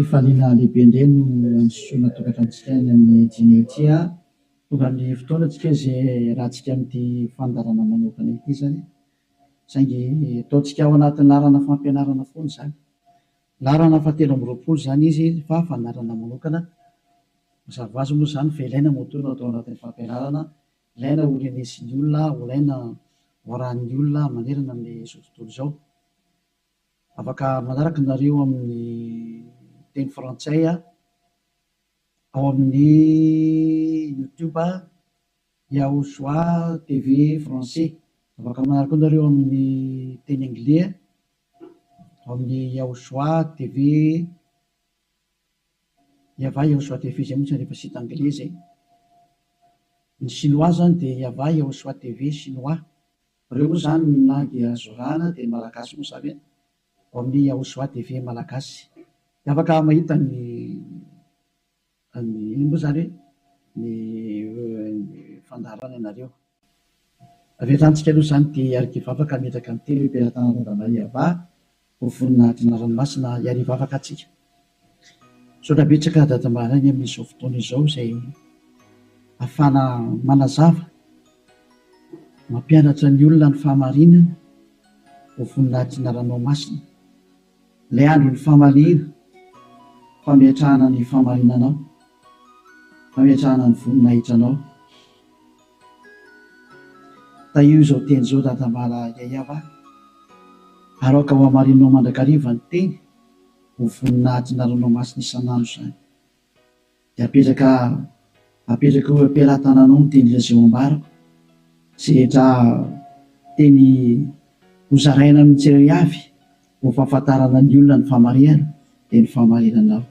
fifaliana lehibe indray no ansoana tokatrano-tsaina amin'ny jinetia tonga amin'ny fotoana antsika izay rahantsika amin'ity fandarana manokana ity zany saingy ataontsika ao anatin'ny larana fampianarana foana zany larana fahatelo amby roapolo zany izy fa fandarana manokana mazava ho azy moa zany fa ilaina motorina atao anatin'ny fampianarana ilaina ho renesin'ny olona ilaina hoarahan'ny olona manerana amin'izao tontolo izao afaka manaraka nareo amin'ny teny frantsay ao amin'ny youtube Yaoshua TV français afaka manaraka nareo amin'ny teny anglais ao amin'ny Yaoshua TV Yava Yaoshua TV zay mihitsy rehefa site anglais zay ny chinois zany dia Yava Yaoshua TV chinois reo moa zany ny langue azorana dia malagasy moa zany ao amin'ny Yaoshua TV malagasy afaka mahita ny moa zany ny fandarana ianareo rehetantsika aloha zany dia arikivavaka metraka amin'ny telo mpiara-tanàna Yava ho voninahitry ranomasina iarivavaka atsika saotra betsaka dadamarany amin'izao fotoana izao izay ahafana manazava mampianatra ny olona ny fahamarinana ho voninahitry ranomasina ilay andro ny fahamariana fametrahana ny fahamarinanao fametrahana ny voninahitranao ta io izao teny izao dadamala Yayava aroka ho hamarinanao mandrakariva ny teny ho voninahitry ranomasina isan'andro zany dia apetraka ho ampiara-tanànao ny teny izay ambarako sy rehetra teny hozaraina amin'ny tsirairay avy ho fahafantarana ny olona ny fahamarinana dia ny fahamarinanao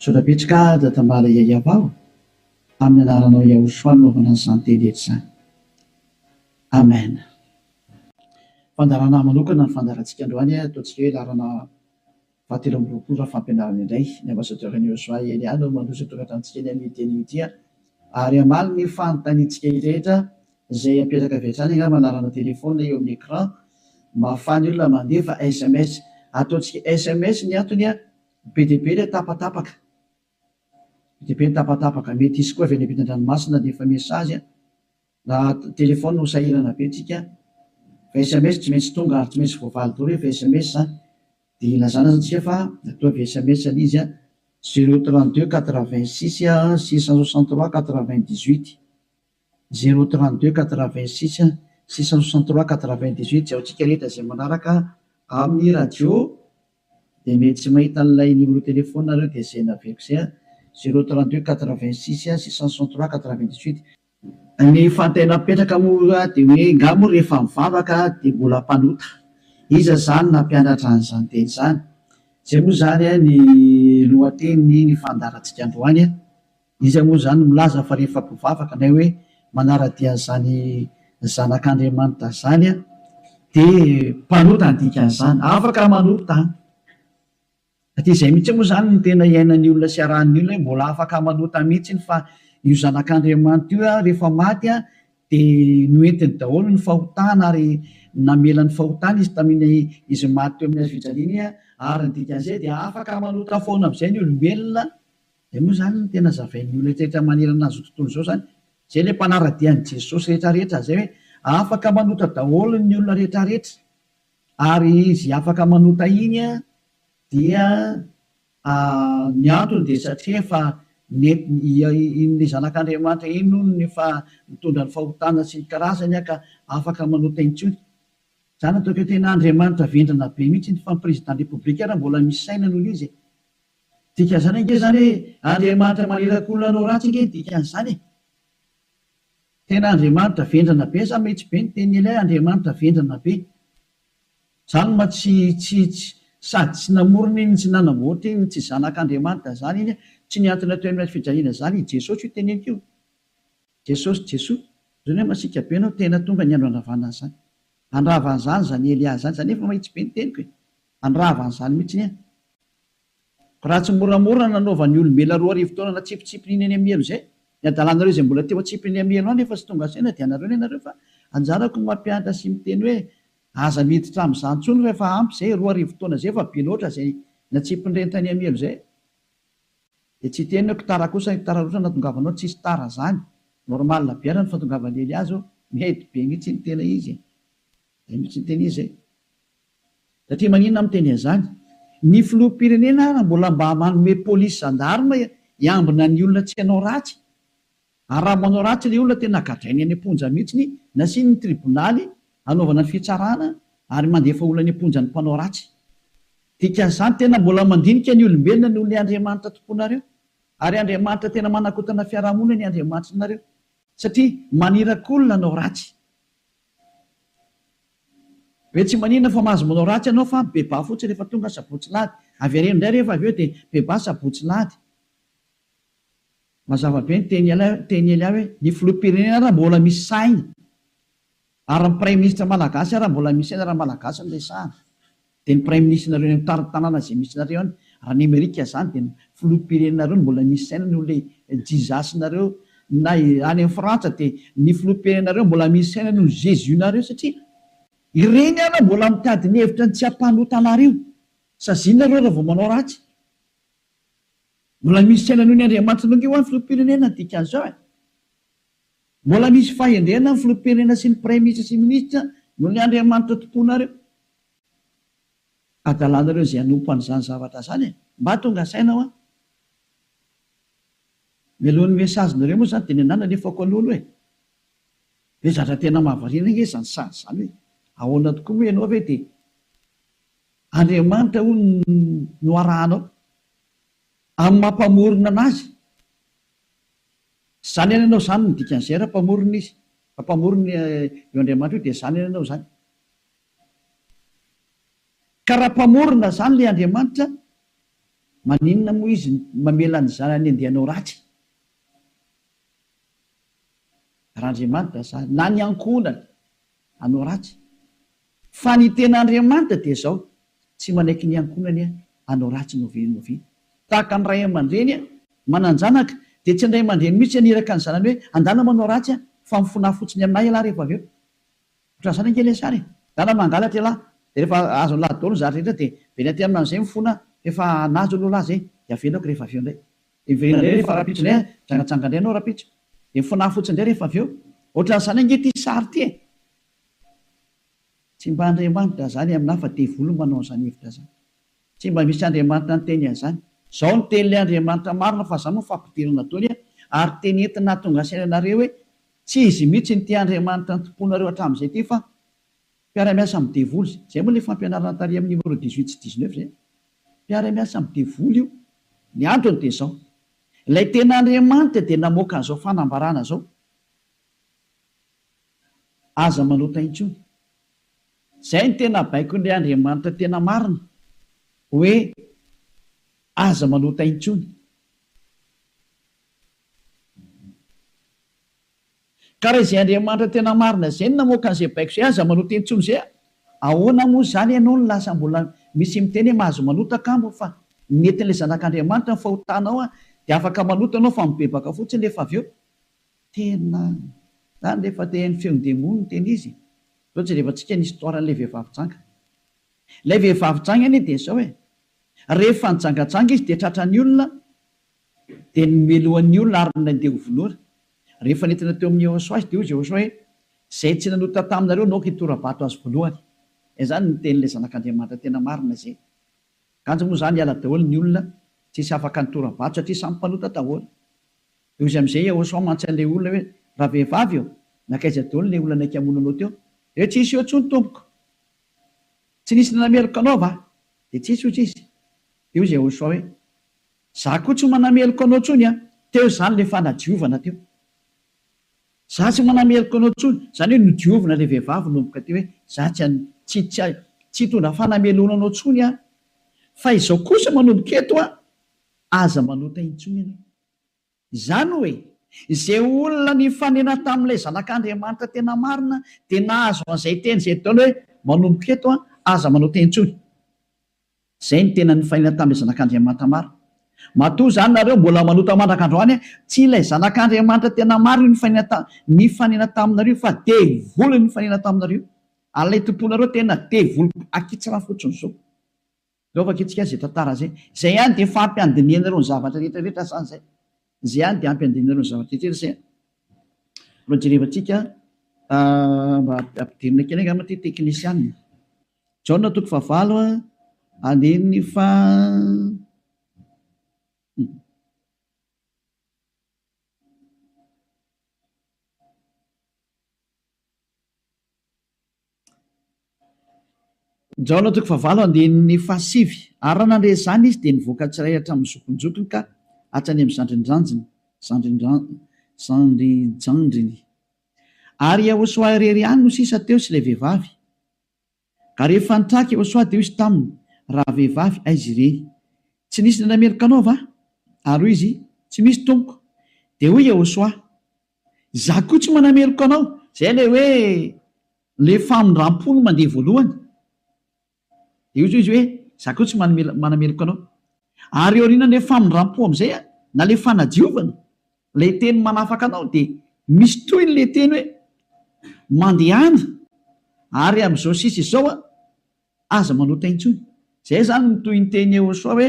saotra betsaka dadamala Yayava amin'ny anaranao Yaoshua naovana an'izany teny rehetra zany amen. Fandarana manokana ny fandarantsika androany ataontsika hoe larana fahatelo amby roapolo fampianarana indray ny ambassadeur-n'i Yaoshua Eliana mandroso tokatranontsika eny amin'ny teny ity ary amaly ny fanontaniantsika rehetra izay apetraka avy hatrany angamba larana telefona eo amin'ny écran mahafany olona mandefa SMS ataontsika SMS ny antony be dia be ilay tapatapaka be dia be ny tapatapaka mety isy koa avy any ampitan-dranomasina dia efa mesazy na telefona ho sahirana be tsika fa SMS tsy maintsy tonga ary tsy maintsy voavaly daholo rehefa SMS zany dia ilazana zatsika fa atao avy SMS izy 032 86 663 98 032 86 663 98 zay aotsika rehetra izay manaraka amin'ny radio dia mety tsy mahita n'ilay numéro telefona nareo dia zay naveko zay 032 86 663 98 ny fantaina petraka moa dia hoe ngamo rehefa mivavaka dia mbola mpanota iza zany nampianatra an'izany teny zany zay moa zany ny lohateny ny fandarantsika androany izy moa zany milaza fa rehefa mpivavaka na hoe manara-dia zany zanak'Andriamanitra zany dia mpanota ny dikan'izany afaka manota satria izay mihitsy moa zany ny tena iainan'ny olona sy arahan'ny olona mbola afaka manota mihitsy fa io zanak'Andriamanitra io rehefa maty dia noentiny daholo ny fahotana ary namela ny fahotana izy tamin'ny izy maty teo amin'ny hazofijaliana ary ny dikan'izay dia afaka manota foana amin'izay ny olombelona dia moa zany ny tena zavain'ny olona rehetra manerana azy tontolo izao zany zay ilay mpanara-dian'i Jesosy rehetrarehetra zay hoe afaka manota daholo ny olona rehetrarehetra ary izy afaka manota iny dia ny antony dia satria efa in'ilay zanak'Andriamanitra iny no ny fa mitondra ny fahotana sy ny karazany ka afaka manota intsony zany ataoko hoe tena Andriamanitra vendrana be mihitsy ny fa président république raha mbola misy saina noho izy dikan'izany ange zany hoe Andriamanitra maneraka olona anao ratsy ange dikan'izany tena Andriamanitra vendrana be sa mihitsy be ny teny ilay Andriamanitra vendrana be zany ma tsy sady tsy namorona iny tsy nanamboatra iny tsy zanak'Andriamanitra zany iny tsy niantona teo amin'ny fijaliana zany Jesosy io teneniko io Jesosy zany hoe masika be anao tena tonga ny andro andravana zany andravan'izany zany Elia zany zany efa mahitsy be ny teniko andravan'izany mihitsy ny raha tsy moramora nanaovan'ny olombelona roa arivo taona na tsipitsipinyny eny amielo zay ny adalanareo izay mbola teo atsipiny amielo any efa sy tonga saina dia anareo ny anareo fa anjarako ny mampianatra sy miteny hoe aza miditra amin'izany tsony rehefa ampy zay roa arivo taona zay fa be loatra zay natsipin'ireny tany amielo zay de tsy tenako tara kosa tara roatra natongavanao tsisy tara zany normal biara ny fatongavan'ely azy mety be mihitsy ny tena izy mihitsy ny tena izy satria maninona amiteny an'izany ny filoham-pirenena raha mbola mba manome polisy zandarma iambina ny olona tsy hanao ratsy ary raha manao ratsy le olona tena gadrainy any am-ponja mihitsy nasiany ny tribonaly anaovana ny fitsarana ary mandefa olona ny am-ponja ny mpanao ratsy dikan'izany tena mbola mandinika ny olombelona ny olona Andriamanitra tomponareo ary Andriamanitra tena manakotana fiarahamonina ny Andriamanitra nareo satria manirakolona anao ratsy hoe tsy manina fa mahazo manao ratsy ianao fa beba fotsiny rehefa tonga sabotsy lady avy areno indray rehefa avy eo dia beba sabotsy lady mazava be ny teny ely ahy hoe ny filoham-pirenena raha mbola misy saina ary ny prime ministre malagasy raha mbola misy saina raha malagasy ny resahana dia ny prime ministre nareo ny taritanàna izay misy nareo any raha ny Amerika zany dia ny filoham-pirenenareo ny mbola misy saina no le jizasy nareo na any amin'ny Frantsa dia ny filoham-pirenenareo mbola misy saina no Jésus nareo satria ireny ana mbola mitady ny hevitra ny tsy hampanotana-reo sazinareo raha vao manao ratsy mbola misy saina noho ny Andriamanitra nonge ho any filoham-pirenena dikan'izao mbola misy fahendrena ny filoham-pirenena sy ny prime ministre sy ministra noho ny Andriamanitra tomponareo adalanareo izay hanompo an'izany zavatra zany mba tonga saina ho mialohan'ny mesazinareo moa zany dia ny anana nefako an'olo hoe zatra tena mahavariana nge zany sady zany hoe ahoana tokoa moa ianao ve dia Andriamanitra ho no arahanao amin'ny mampamorona anazy zany any ianao zany ny dikan'izay raha mpamorona izy mpamorona eo Andriamanitra io dia zany any ianao zany ka raha mpamorona zany le Andriamanitra maninona moa izy mamela ny zanany andehanao ratsy raha Andriamanitra zany na ny ankonany hanao ratsy fa ny tena Andriamanitra dia zao tsy manaiky ny ankonany hanao ratsy novi tahaka ny ray aman-dreny mananjanaka dia tsy andray aman-dreny mihitsy aniraka ny zanany hoe andana manao ratsy fa mifona fotsiny aminay ialahy rehefa avy eo ohatran' izany angely sary dana mangalatra ialahy dia rehefa azo lahy daolo zatra rehetra dia veny aty amin'izay mifona efa nazo aloha zay dia avelako rehefa avy eo indray iverina indray rehefa rapitso indray jangatsanga indray anao rapitso dia mifona fotsiny indray rehefa avy eo ohatran'izany ange ty sary ty tsy mba Andriamanitra zany aminahy fa devolo manao an'izany hevitra zany tsy mba misy Andriamanitra ny teny an'izany zao ny tenyle Andriamanitra marina fa zany moa fampidirana taony ary teny entina tonga sainanareo hoe tsy izy mihitsy ny ty Andriamanitra ny tomponareo hatramin'izay ty fa mpiara-miasa amin'ny devolo zay moa le fampianarana tary amin'ny numéro 18 sy 19 zay mpiara-miasa amin'ny devolo io ny androny dia zao ilay tena Andriamanitra dia namoaka an'izao fanambarana zao aza manota intsony zay ny tena baiko n'ilay Andriamanitra tena marina hoe aza manota intsony ka raha izay Andriamanitra tena marina zay ny namoaka an'izay baiko zay aza manota intsony zay ahoana moa zany ianao no lasa mbola misy miteny hoe mahazo manota kambo fa netin'ilay zanak'Andriamanitra ny fahotanao dia afaka manota anao fa mibebaka fotsiny rehefa avy eo tena zany rehefa tehan'ny feon-demony ny teny izy zao tsy rehefa-tsika ny histoiran'ilay vehivavy janga ilay vehivavy janga any dia zao rehefa nijangatsanga izy dia tratra ny olona dia nomelohan'ny olona ary nandeha hovolora rehefa nentina teo amin'ny Jehosoa azy dia hoy Jehosoa hoe zay tsy nanota taminareo naoka hitorabato azy voalohany zany ny tenyilay zanak'Andriamanitra tena marina zay kanjo moa zany hiala daholo ny olona tsisy afaka nitorabato satria samy mpanota daholo dia izy amin'izay Jehosoa mantsan'ilay olona hoe raha vehivavy eo nakaiza daholo ilay olona naiky hamonanao teo dia tsisy eo ntsony tompoko tsy nisy nanameloka anao va dia tsisy io tsisy dia hoy Jehosoa hoe za koa tsy manameloka anao ntsony teo zany le fanadiovana teo za tsy manameloka anao ntsony zany hoe nodiovina ilay vehivavy nomboka teo hoe za tsy tondra fanamelona anao ntsony fa izao kosa manomboka eto aza manota intsony ianao izany hoe izay olona ny fanena tamin'ilay zanak'Andriamanitra tena marina dia nahazo an'izay teny izay taona hoe manomboka eto aza manota intsony zay ny tena ny fanena tamin'ilay zanak'Andriamanitra marina matoa zany nareo mbola manota mandrak'androany tsy ilay zanak'Andriamanitra tena marina ny fanena taminareo fa devolo ny fanena taminareo alay tomponareo tena devolo akitsira fotsiny zao Laovaka itsika zay tantara zay. Zay ihany dia fampiandiniana ireo ny zavatra rehetrarehetra zany zay. Zay ihany dia ampiandiniana ireo ny zavatra rehetrarehetra zay. Mba jerevantsika mba ampidirina kely angamba ty teknisianina. Jaona 9 andiny fa Jaona 9 andiny fa 7 ary raha nandre zany izy dia nivoaka tsiray hatramin'ny zokonjokony ka hatrany amin'ny zandrijandriny ary Yahosoa irery any no sisa teo sy ilay vehivavy ka rehefa nitraka Yahosoa dia izy taminy raha vehivavy aizy ireny tsy nisy nanamerika anao va ary hoy izy tsy misy tompoko dia hoy Yahosoa za koa tsy manamerika anao zay le hoe le famindram-pony mandeha voalohany dia izy hoe za koa tsy manamerika anao ary eo aoriana le famindram-po am'izay na le fanadiovana le teny manafaka anao dia misy toy le teny hoe mandehana ary am'izao sisa izao aza manota intsony zay zany notoy ny teny Yahosoa hoe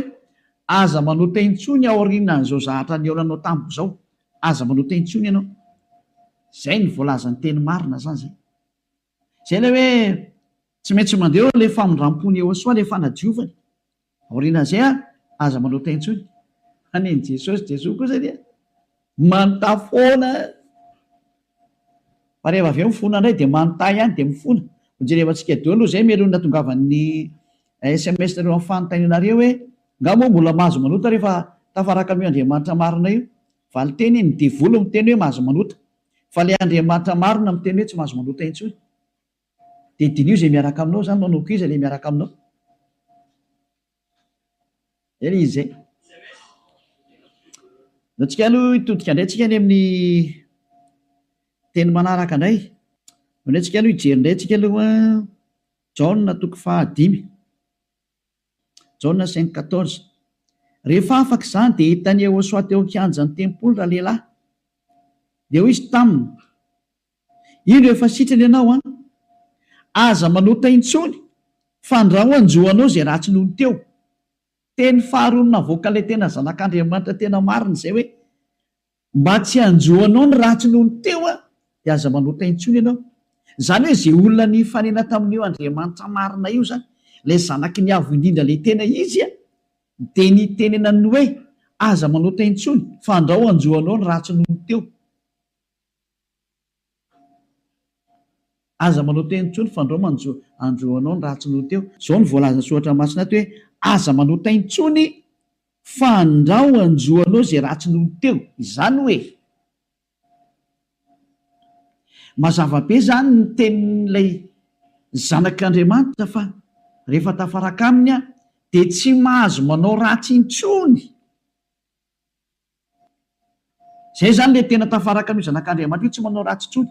aza manota intsony ao aorianan'izao zahatra ny eolanao tamiko zao aza manota intsony ianao zay ny voalazany teny marina zany zay zay le hoe tsy maintsy mandeha le famindram-pony Yahosoa le fanadiovany aorianan'izay aza manota intsony aneny Jesosy kosa dia manotafoana fa rehefa avy eo mifona indray dia manontay ihany dia mifona jerevantsika deo aloha zay melony natongavan'ny SMS nareo amin'ny fanontanianareo hoe ngamo mbola mahazo manota rehefa tafaraka amin'io Andriamanitra marina io valy teny ny devolo miteny hoe mahazo manota fa le Andriamanitra marina miteny hoe tsy mahazo manota intsony dia dinio zay miaraka aminao zany nanao koiza le miaraka aminao ele izy zay natsika aloha hitodika indray tsika any amin'ny teny manaraka indray ndray tsika aloha hijery indray tsika aloha Jaona 5 Jaona 5:14 rehefa afaka izany dia hitany Yahosoa teo an-kianjan'ny tempoly raha lehilahy dia hoy izy taminy ino efa sitrany ianao aza manota intsony fa ndrao anjoanao zay ratsy nohony teo teny faharoa navoaka le tena zanak'Andriamanitra tena marina zay hoe mba tsy anjoanao ny ratsy nohony teo dia aza manota intsony ianao zany hoe zay olona ny fanena tamin'io Andriamanitra marina io zany le zanaky ny avo indrindra le tena izy dia ny tenenany hoe aza manota intsony fa ndrao anjoanao ny ratsy nohony teo aza manota intsony fa ndrao anjoanao ny ratsy nohony teo zao ny voalazana soatra masina ty hoe aza manota intsony fa ndrao anjoanao zay ratsy nohony teo izany hoe mazava be zany ny tenin'ilay zanak'Andriamanitra fa rehefa tafaraka aminy dia tsy mahazo manao ratsy intsony zay zany le tena tafaraka amin'io zanak'Andriamanitra io tsy manao ratsy intsony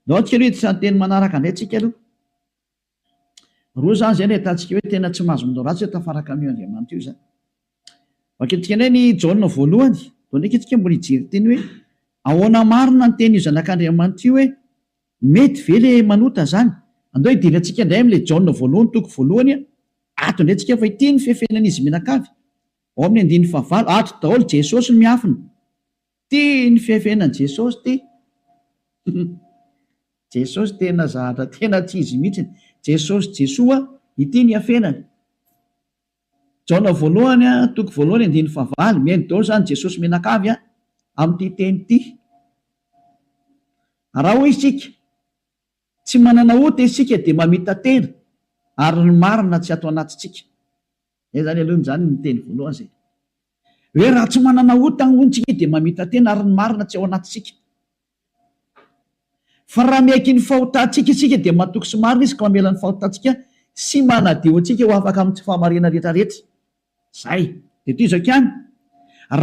nao tsika aloha itsan'ny teny manaraka indray tsika aloha roa zany zay ny ahitantsika hoe tena tsy mahazo manao ratsy hoe tafaraka amin'io Andriamanitra io zany vakentsika indray ny Jaona voalohany dao ndraiky itsika mbola hijery teny hoe ahoana marina ny teny io zanak'Andriamanitra io hoe mety ve le manota zany andao hidirantsika indray amin'ilay Jaona voalohany toko voalohany ato indray tsika fa ity ny fiafenan'izy menakavy ao amin'ny 9 ato daholo Jesosy no miafina ty ny fiafenan'i Jesosy ty Jesosy tena zahatra tena tsy izy mihitsy Jesosy Jesoa ity ny afenany Jaona voalohany toko voalohany 9 mihaino daholo zany Jesosy menakavy amin'ity teny ity raha hoy isika tsy manana ota isika dia mamita tena ary ny marina tsy ato anatintsika zay zany aloha zany ny teny voalohany zay hoe raha tsy manana ota ny ontsika dia mamita tena ary ny marina tsy ao anatintsika fa raha miaiky ny fahotantsika isika dia matoky sy marina izy ka mamela ny fahotantsika sy manadio antsika ho afaka amin'ny tsy fahamarina rehetrarehetra zay dia toy izao ihany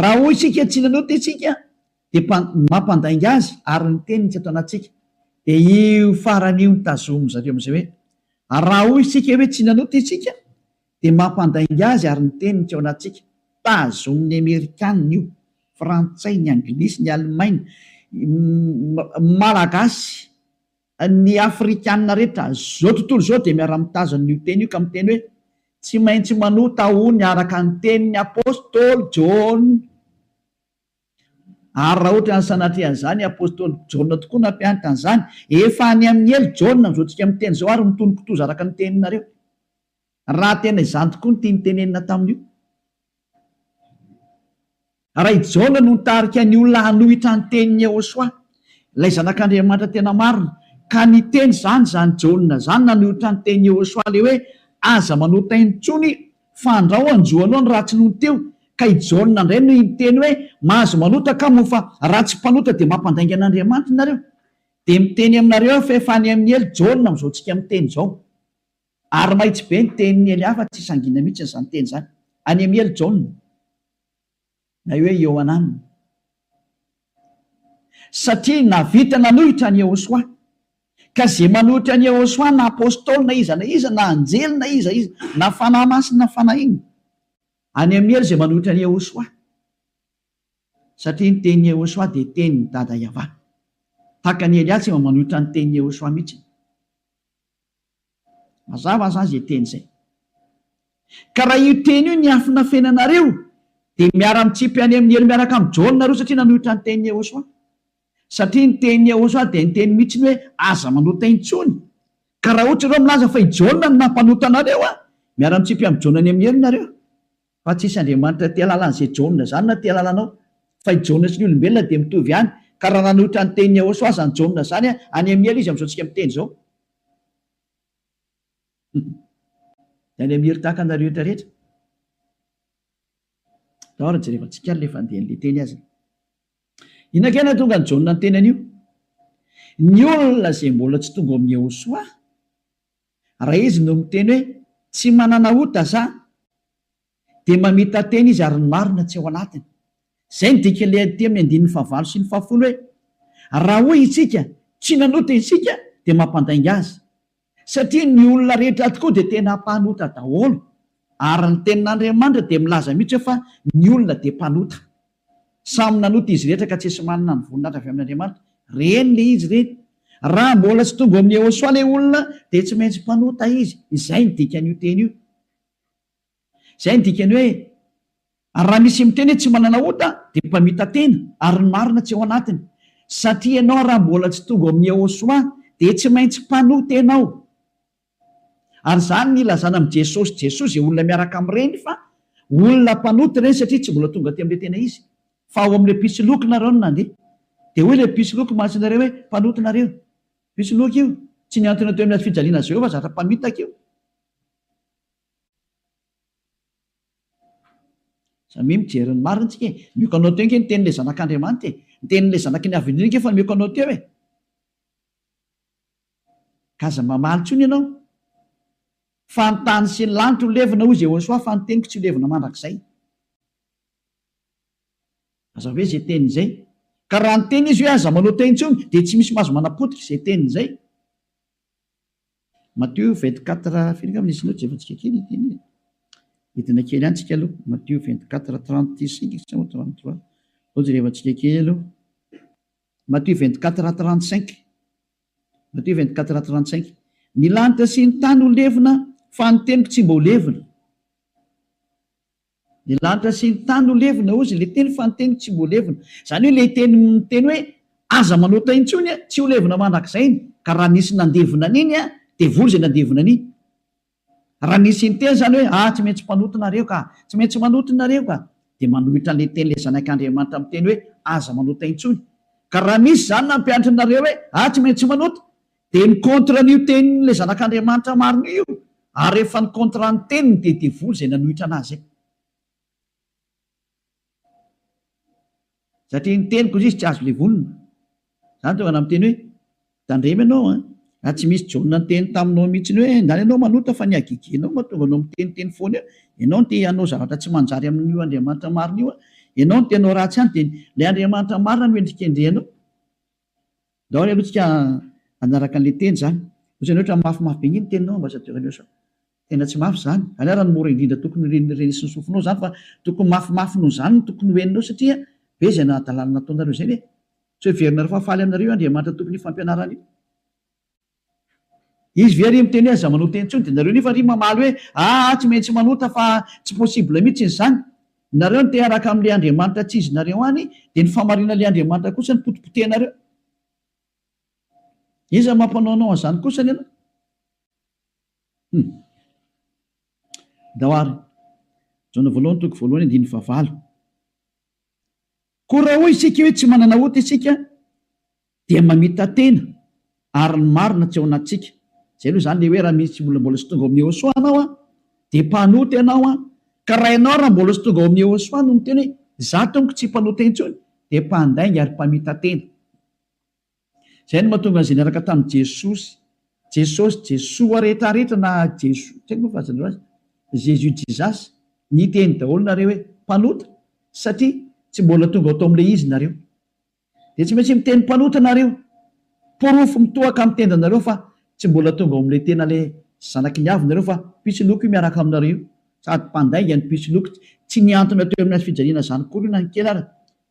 raha hoy isika tsy nanota isika dia mampandainga azy ary ny teniny tsy ato anatsika dia io faran'io ny tazomy zareo amin'izay hoe raha hoy isika hoe tsy nanota isika dia mampandainga azy ary ny teniny tsy ao anatsika tazomin'ny Amerikanina io frantsay ny anglisy ny alemaina malagasy ny afrikanina rehetra zao tontolo zao dia miara-mitazana io teny io ka miteny hoe tsy maintsy manota ony araka ny tenin'ny apôstôly Jona. Ary raha ohatra ny sanatrehan'izany apôstôly Jona tokoa nampianatra an'izany, efa any amin'ny elo Jona mizoatsika miteny zao ary mitonoko-toza araka ny teninareo. Raha tena izany tokoa ny tiany tenenina tamin'io. Raha i Jona no nitarika ny olona hanohitra ny tenin'ny Jehosoa, ilay zanak'Andriamanitra tena marina, ka ny teny zany Jona zany nanohitra ny tenin'ny Jehosoa le hoe aza manota intsony fa andrao anjoanao ny ratsy noho teo. Ka i Jona indray no miteny hoe mahazo manota ka mo fa ratsy mpanota dia mampandainga an'Andriamanitra nareo. Dia miteny aminareo fa efa any amin'ny elo Jona mizoatsika miteny zao. Ary mahitsy be ny tenin'ny ely hafa tsy sangina mihitsy izany teny zany. Any amin'ny elo Jona na hoe Ioanana. Satria navita nanohitra ny Jehosoa, ka zay manohitra ny Jehosoa na apôstôly na iza na anjely na iza na fanahy masina na fanahy iny, any amin'ny elo zay manohitra ny Jehosoa. Satria ny tenin'ny Jehosoa dia tenin'ny dada Yahva. Tahaka ny Elias efa manohitra ny tenin'ny Jehosoa mihitsy. Mazava zany zay teny zay. Ka raha io teny io ny afina fenanareo dia miara-mitsipy any amin'ny elo miaraka amin'ny Jona nareo satria nanohitra ny tenin'ny Jehosoa. Satria ny tenin'ny Jehosoa dia ny teny mihitsy hoe aza manota intsony. Ka raha ohatra ireo milaza fa i Jona no nampanota anareo, miara-mitsipy amin'ny Jona any amin'ny elo nareo. Fa tsisy Andriamanitra tia lalan'izay Jona zany na tia lalanao, fa i Jona sy ny olombelona dia mitovy ihany. Ka raha nanohitra ny tenin'ny Jehosoa zany Jona zany any amin'ny elo izy amin'izao tsika miteny zao. Any amin'ny elo tahaka anareo rehetra. Dahory jerevantsika ny lefa andeha n'ilay teny azy. Inakena tonga ny Jona ny teny an'io? Ny olona izay mbola tsy tonga amin'ny Jehosoa, raha izy no miteny hoe tsy manana ota za, dia mamita teny izy ary ny marina tsy ao anatiny. Izay ny dika ilay aty amin'ny 9:9 sy 10 hoe raha hoy isika tsy nanota isika dia mampandainga azy. Satria ny olona rehetra tokoa dia tena mpanota daholo. Ary ny tenin'Andriamanitra dia milaza mihitsy fa ny olona dia mpanota. Samy nanota izy rehetra ka tsy esy manana ny voninahitra avy amin'Andriamanitra. Reny le izy reny. Raha mbola tsy tonga amin'ny Jehosoa ilay olona dia tsy maintsy mpanota izy. Izay ny dikan'io teny io. Izay ny dikany hoe raha misy miteny hoe tsy manana ota dia mpamita tena ary ny marina tsy ao anatiny. Satria ianao raha mbola tsy tonga amin'ny Jehosoa dia tsy maintsy mpanota ianao. Ary zany ny ilazana amin'ny Jesosy izay olona miaraka amin'ireny fa olona mpanota ireny satria tsy mbola tonga aty amin'ilay tena izy. Fa ao amin'ilay pisoloky nareo no nandeha. Dia hoe ilay pisoloky mahatsinareo hoe mpanota nareo. Pisoloky io tsy niantona teo amin'ny fijaliana Jehova zatra mpamitaka io. Samy mijery ny marina tsika. Mioka anao teo ny tenin'ilay zanak'Andriamanitra. Ny tenin'ilay zanaky ny avindrina fa mioka anao teo e. Kaza mamaly tsony ianao. Fa ny tany sy ny lanitra ho levina hoy Jehosoa fa ny teniko tsy ho levina mandrakizay. Aza hoe izay teny izay. Ka raha ny teny izy hoe aza manota intsony dia tsy misy mahazo manapotika izay teny izay. Matthieu 24 firinga amin'ny isinao jevantsika kely teny. Hitina kely ihany tsika aloha. Matthieu 24:35 sa 33. Ao jerevantsika kely aloha. Matthieu 24:35. Matthieu 24:35. Ny lanitra sy ny tany ho levina fa ny teniko tsy mba ho levina. Ny lanitra sy ny tany ho levina ozy ilay teny fa ny teniko tsy mba ho levina. Izany hoe ilay teny hoe aza manota intsony tsy ho levina mandrakizay. Ka raha nisy nandevina n'iny dia vory izay nandevina n'iny. Raha nisy ny teny zany hoe tsy maintsy mpanota nareo ka, tsy maintsy manota nareo ka, dia manohitra an'ilay teny ilay zanak'Andriamanitra amin'ny teny hoe aza manota intsony. Ka raha misy zany nampianatra nareo hoe tsy maintsy manota, dia ny kontra n'io tenin'ilay zanak'Andriamanitra marina io. Ary rehefa ny kontra ny teniny dia devoly izay nanohitra anazy. Satria ny teniko izy tsy azo levolina. Zany tonga amin'ny teny hoe tandremy ianao tsy misy Jona ny teny taminao mihitsy ny hoe ndany ianao manota fa ny agigianao mahatonga anao miteniteny foana eo. Ianao no te hanao zavatra tsy manjary amin'io Andriamanitra marina io. Ianao no te hanao ratsy ihany dia ilay Andriamanitra marina no endrikendrehanao. Daholo aloha tsika anaraka an'ilay teny zany. Ohatrany ohatra mafimafy be ny teninao ambassadeur Eliosa. Tena tsy mafy zany. Any raha ny mora indrindra tokony renisy sofinao zany fa tokony mafimafy noho zany no tokony hoeninao satria be izay nahadalàna nataonareo izay hoe tsy ho heverinareo fa faly aminareo Andriamanitra tokony fampianarana io. izy very miteny aza manota intsony de nareo nefa ry mamaly hoe tsy maintsy manota fa tsy possible mihitsy ny zany nareo ny te araka am'le andriamanitra tsy izy nareo any de ny famarina le andriamanitra kosa ny potipotenareo iza mampanaonao an'izany kosa ny anao daoary jona voalohany toko voalohany andiny favalo ko raha hoy isika hoe tsy manana ota isika dia mamita tena ary ny marina tsy ao anatsika zay aloha zany le hoe raha misy mbola sy tonga ao amin'ny Iosoa anao de mpanota ianao ka raha ianao raha mbola sy tonga ao amin'ny Iosoa no miteny hoe za tompoko tsy mpanota intsony de mpandainga ary mpamita tena zay no mahatonga an'izay niaraka tamin'i Jesoa rehetrarehetra na Jesoa tsy haiko moa fazanareo azy Jésus Jesus ny teny daholo nareo hoe mpanota satria tsy mbola tonga atao amin'le izy nareo de tsy maintsy miteny mpanota nareo porofo mitohaka amin'ny tenda nareo fa tsy mbola tonga ao amin'le tena le zanaky ny avy nareo fa pisiloko io miaraka aminareo sady mpandainga ny pisiloko tsy niantona teo amin'ny azy fijaliana zany kory io na ny kely ara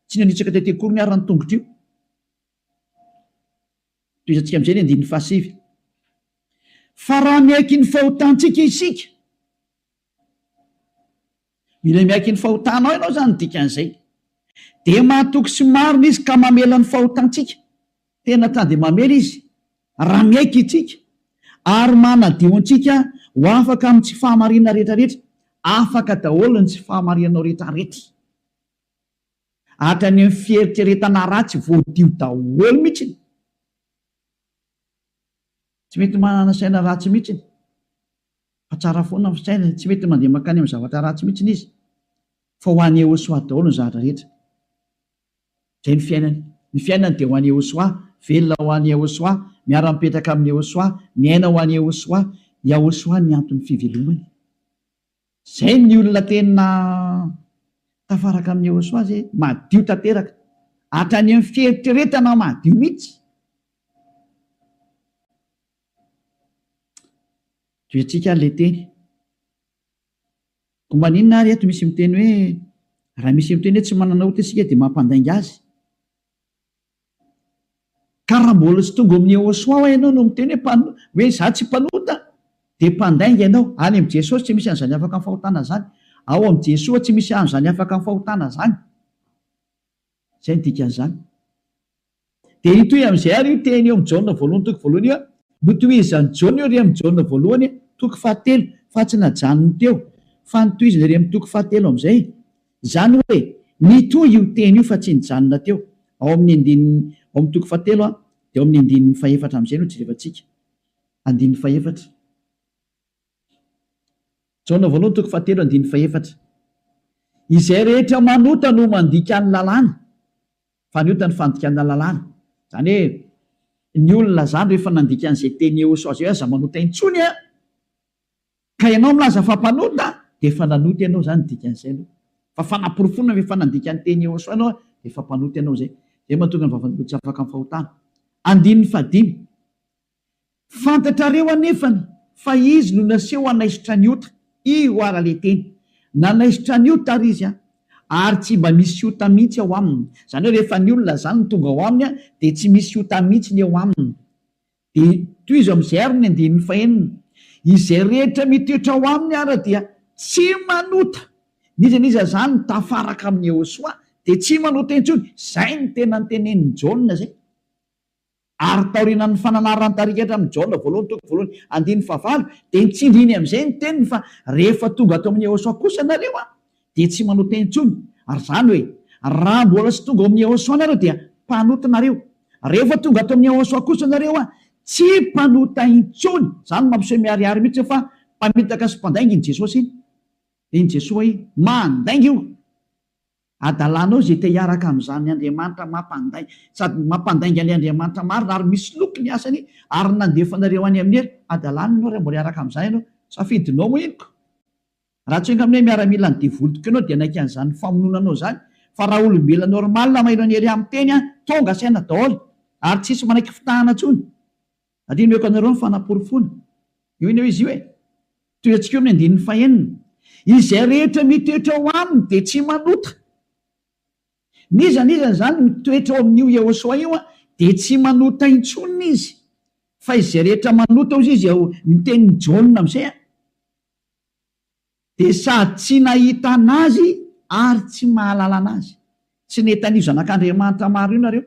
tsy nanitsaka tete kory ny ara ny tongotro io toizantsika am'izay ny andin'ny fahasivy fa raha miaiky ny fahotantsika isika mila miaiky ny fahotanao ianao zany dikan'izay de mahatoky sy marina izy ka mamela ny fahotantsika tena tany de mamela izy raha miaiky itsika ary manadio antsika ho afaka amin'ny tsy fahamarina rehetrarehetra afaka daholo ny tsy fahamarinanao rehetrarehetra hatrany amin'ny fieritreretana ratsy voadio daholo mihitsiny tsy mety manana saina ratsy mihitsiny fa tsara foana ny saina tsy mety mandeha makany amin'ny zavatra ratsy mihitsiny izy fa ho an'ny Iosoa daholo ny zavatra rehetra zay ny fiainany de ho an'ny Iosoa velona ho an'ny Iosoa miara-mipetraka amin'ny Iosoa miaina ho an'ny Iosoa ny antony fivelomany zay ny olona tena tafaraka amin'ny Iosoa zay madio tanteraka hatrany amin'ny fieritreretana madio mihitsy toetsika le teny ko maninona ary eto misy miteny hoe raha misy miteny hoe tsy manana ota isika de mampandainga azy ka raha mbola sy tonga amin'ny Iosoa ho ianao no miteny hoe za tsy mpanota de mpandainga ianao any am' Jesosy tsy misy an'izany afaka amin'ny fahotana zany ao am' Jesoa tsy misy an'izany afaka amin'ny fahotana zany zay ny dikan'izany de itoy am'izay ary io teny eo am' Jaona voalohany toko voalohany io notoizany Jaona io ry am' Jaona voalohany toko fahatelo fa tsy najanony teo fa nitoizany ry am' toko fahatelo am'izay zany hoe nitoy io teny io fa tsy nijanona teo ao amin'ny toko fahatelo de ao amin'ny andin'ny faefatra am'izay no jerevantsika andin'ny faefatra Jaona voalohany toko fahatelo andin'ny faefatra izay rehetra manota no mandika ny lalàna fa ny ota ny fandikana lalàna zany hoe ny olona zany rehefa nandika an'izay teny Iosoa zay aza manota intsony ka ianao milaza fa mpanota de efa nanota ianao zany dikan'izay aloha fa fanaporofonina rehefa nandika ny teny Iosoa ianao de efa mpanota ianao zay mahatonga ny vavany tsy afaka amin'ny fahotana andin'ny fadimy fantatrareo anefany fa izy no naseho anaisitra ny ota io ara le teny nanaisitra ny ota ary izy ary tsy mba misy ota mihitsy ao aminy zany hoe rehefa ny olona zany ny tonga ao aminy de tsy misy ota mihitsy ny ao aminy de toy izy am'izay ary ny andin'ny fahenina izay rehetra mitoetra ao aminy ara dia tsy manota nizaniza zany tafaraka amin'ny Iosoa de tsy manota intsony zay ny tena ny tenen'ny Jaona zay ary taorina ny fananarany tarikatra amin'ny Jaona voalohany toko voalohany andin'ny fahavalo de nitsindriny am'izay ny teniny fa rehefa tonga ato amin'ny Iosoa kosa nareo de tsy manota intsony ary zany hoe raha mbola sy tonga amin'ny Iosoa nareo dia mpanota nareo rehefa tonga ato amin'ny Iosoa kosa nareo tsy mpanota intsony zany mampiseho miariary mihitsy fa mpamitaka sy mpandainga iny Jesosy iny Jesosy mandainga io adalanao zay te hiaraka am'izany Andriamanitra mampandainga sady mampandainga ny Andriamanitra marina ary misy loko ny asany ary nandefanareo any amin'ny hery adalanao raha mbola hiaraka am'izany ianao safidinao moa inoko raha tsy enga amin'nay miaramila ny devolotoko ianao dia naiky an'izany famononanao zany fa raha olombelona normal mailo any hery amin'ny teny tonga saina daholo ary tsisy manaiky fitahana tsony adiny meko anareo ny fanaporofona io iny eo izy io toy atsika eo amin'ny andin'ny fahenina izay rehetra mitoetra ao aminy de tsy manota nizany zany mitoetra ao amin'io Iosoa io de tsy manota intsony izy fa izay rehetra manota ozy izy ao niteny Jaona am'izay de sady tsy nahita anazy ary tsy mahalala anazy. Tsy netan'io zanak'Andriamanitra maro io nareo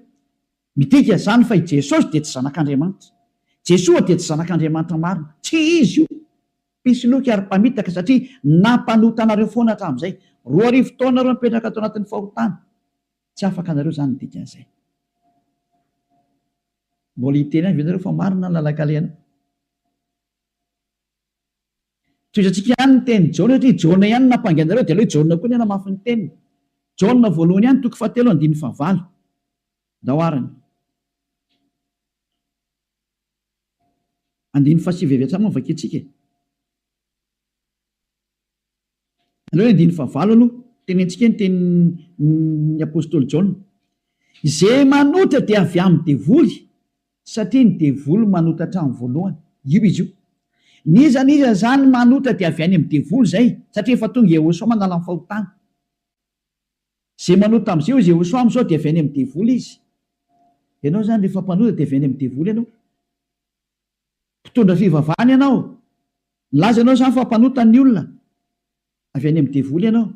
midika zany fa i Jesosy de tsy zanak'Andriamanitra, Jesoa de tsy zanak'Andriamanitra marina, tsy izy io. Pisoloky ary mpamitaka satria nampanota anareo foana hatramin'izay. 2 taona reo mipetraka ato anatin'ny fahotana, tsy afaka anareo zany midika an'izay. Mbola hiteny any venareo fa marina ny lalak'alena. Toizatsika ihany ny teny Jaona satria Jaona ihany nampangainareo de aloha Jaona koa ny namafy ny teniny. Jaona voalohany ihany 7:9 daoarany 9:7 hatramy vakitsika. Aloha 9:9 aloha tenentsika ny tenin'ny apôstôly Jaona. Izay manota dia avy amin'ny devoly satria ny devoly manota hatramin'ny voalohany. Io izy io. Niza zany manota dia avy any amin'ny devoly zay satria efa tonga Jehosoa manala ny fahotana. Zay manota am'izay io Jehosoa am'izao dia avy any amin'ny devoly izy. Ianao zany rehefa mpanota dia avy any amin'ny devoly ianao. Mpitondra fivavahana ianao, laza ianao zany fa mpanota ny olona, avy any amin'ny devoly ianao.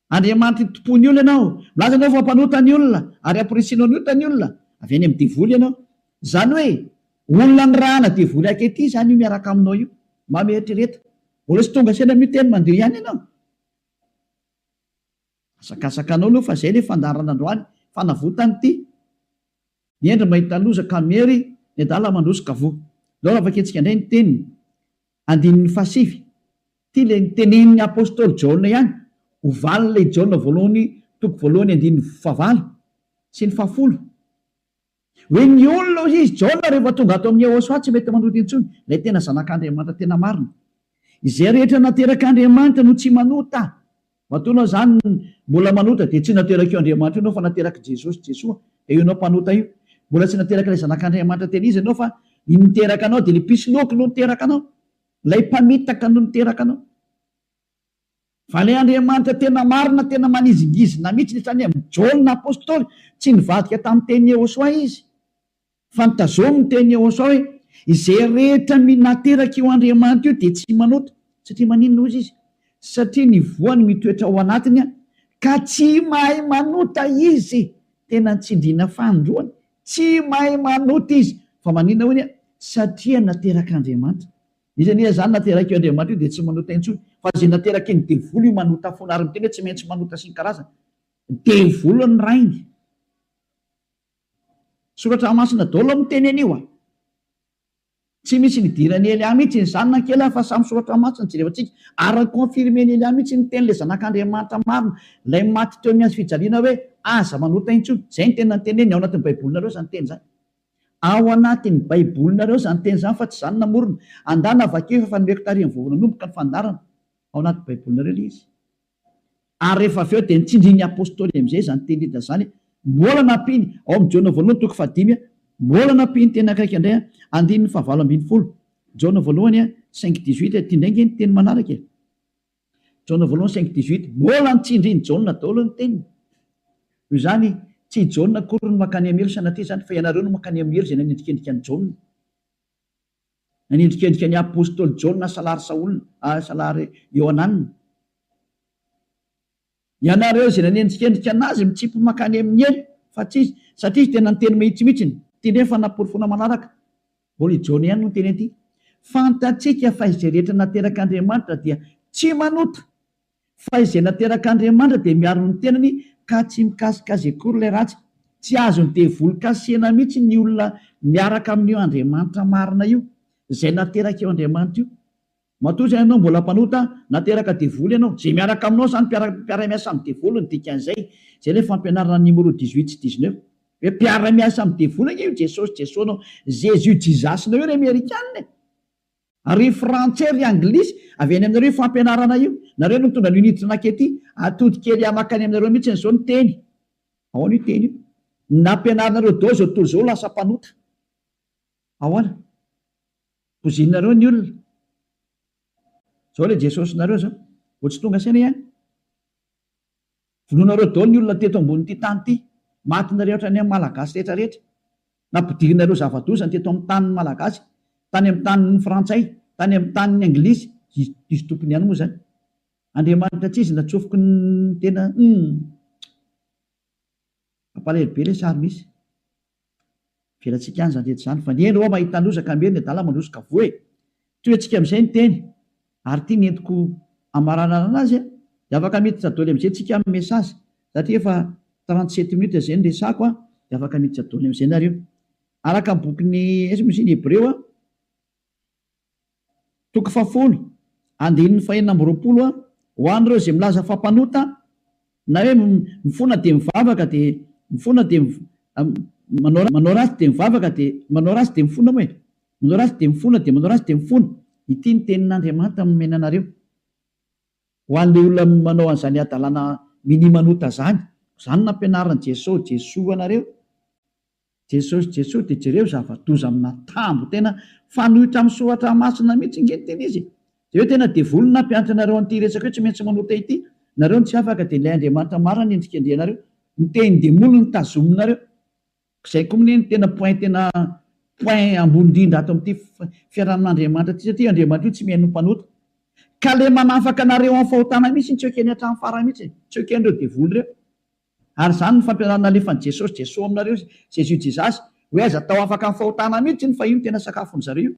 Andriamanitra tompony olona ianao, laza ianao fa mpanota ny olona ary ampirisina ny ota ny olona, avy any amin'ny devoly ianao. Zany hoe olona ny rahana devoly akety zany io miaraka aminao io, mametrereta. Mbola tsy tonga sena miteny mandeha ihany ianao. Asakasakanao aloha fa zay le fandarana androany fanavotany ity. Niendry mahita loza kamery ny adala mandroso kavo. Laora vaketsika indray ny teniny 9:7 ty le nitenenin'ny apôstôly Jaona ihany ovalile Jaona voalohany 9:9 sy ny 10. Hoe ny olona ozy izy Jaona rehefa tonga ato amin'ny Jehosoa tsy mety manota intsony, ilay tena zanak'Andriamanitra tena marina. Izay rehetra naterak'Andriamanitra no tsy manota. Matoanao zany mbola manota de tsy nateraka io Andriamanitra ianao fa nateraka Jesosy Jesoa, de io anao mpanota io. Mbola tsy nateraka ilay zanak'Andriamanitra tena izy ianao fa niteraka anao de le pisoloky no niteraka anao, lay mpamitaka no niteraka anao. Fa le Andriamanitra tena marina, tena manizingizina mihitsy netrany amin'ny Jaona apôstôly tsy nivadika tamin'ny teny Jehosoa izy, fa nitazomy ny teny Jehosoa hoe izay rehetra nateraka io Andriamanitra io de tsy manota. Satria maninona ozy izy? Satria ny voany mitoetra ao anatiny ka tsy mahay manota izy. Tena nitsindriana fandroany, tsy mahay manota izy. Fa maninona hoy satria naterak'Andriamanitra. Izy zany nateraka io Andriamanitra io de tsy manota intsony. Fa zay nateraka iny devoly io manota foana ary miteny hoe tsy maintsy manota sy ny karazana. Devoly ny rainy. Soratra masina daholo miteny anio tsy misy nidirany Elia mihitsy ny zanona kely fa samy soratra masina jerevantsika ary confirmeny Elia mihitsy ny teny le zanak'Andriamanitra marina lay maty teo amin'ny azy fijaliana hoe aza manota intsony. Zay ny tena nyteneny ao anatin'ny baibolinareo zany teny zany. Ao anatin'ny baibolinareo zany teny zany fa tsy zany namorona. Andana vakeo fa nomeko tarihan'ny voavonanomboka ny fandarana. Ao anatin'ny baibolinareo le izy. Ary rehefa avy eo de nitsindrin'ny apôstôly am'izay zany teny hita zany. Mbola nampiny ao amin'ny Jaona voalohany 5:5 mbola nampiny teny akaiky indray 9:9 Jaona voalohany 5:18 tindraingy ny teny manaraka. Jaona voalohany 5:18 mbola nitsindriny Jaona daholo ny teniny. Io zany tsy Jaona akory no makany amelo sanatria zany fa ianareo no makany amelo zay nanendrikendrika ny Jaona, nanendrikendrika ny apôstôly Jaona salary Saolina salary Ioananina. Ianareo zay nanendrikendrika anazy mitsipy makany amin'ny elo fa tsy izy satria tena niteny mihitsymihitsiny tindray fa naporofona manaraka. Mbola i Jaona ihany no teny aty. Fantatsika fa izay rehetra naterak'Andriamanitra dia tsy manota, fa izay naterak'Andriamanitra dia miaro ny tenany ka tsy mikasikazy akory ilay ratsy. Tsy azony devoly kasihana mihitsy ny olona miaraka amin'io Andriamanitra marina io, izay nateraka io Andriamanitra io. Matoa zay ianao mbola mpanota nateraka devoly ianao, zay miaraka aminao zany mpiara-miasa amin'ny devoly ny dikan'izay. Zay le fampianarana numéro 18 sy 19 hoe mpiara-miasa amin'ny devoly io Jesosy Jesosnao, Jésus jizasinao io ry Amerikanina. Ary frantsay ry anglisy avy any aminareo fampianarana io. Nareo no mitondra l'unité nakety atody kely amakany aminareo mihitsy n'izao ny teny. Ahoana io teny io? Nampianaranareo dao zao toy zao lasa mpanota. Ahoana? Pozinareo ny olona. Zao le Jesosy nareo zao, vao tsy tonga saina ihany. Vonoanareo dao ny olona teto ambony ity tany ity, matinareo hatrany amin'ny malagasy rehetra rehetra. nampidirinareo zavadozany teto amin'ny tanin'ny malagasy, tany amin'ny tanin'ny frantsay, tany amin'ny tanin'ny anglisy, izy tompony ihany moa zany. Andriamanitra tsy izy natsofoky ny tena ampalahelo be le sary misy velatsika any zany rehetra zany, fa ny eny ao mahita lozaka meny adala mandrosika voe toetsika amin'izay ny teny ary tia ny entiko amaranana anazy de afaka miditra daholo amin'izay tsika amin'ny mesazy satria efa 37 minutes izay ny resako de afaka miditra daholo amin'izay nareo araka ny bokyny esy Hebreo toko 10 andininy 420 ho an'ireo izay milaza fampanota na hoe mifona de mivavaka de mifona de manao ratsy de mivavaka de manao ratsy de mifona moa e, manao ratsy de mifona de manao ratsy de mifona. Ity ny tenin'Andriamanitra nomena anareo ho an'ilay olona manao an'izany adalana minimanota zany nampianaran'i Jesosy anareo. Jesosy de jereo zava-doza amina tambo tena fanohitra amin'ny soratra masina mihitsy nge teny izy de hoe tena devoly nampianatra anareo an'ity resaka hoe tsy maintsy manota ity nareo ny tsy afaka de ilay Andriamanitra marina endrika andrianareo ny teny demolo ny tazominareo izay koa mineny tena point ambony indrindra ato amin'ity fiarahan'Andriamanitra ty satria Andriamanitra io tsy mihaino mpanota ka le manafaka anareo amin'ny fahotana mihitsy ny tsy ekeny hatramin'ny farany mihitsy tsy eken'ireo devoly reo. Ary zany ny fampianarana alefan'i Jesosy aminareo Jesasy hoe aza tao afaka amin'ny fahotana mihitsy ny fa io tena sakafony zareo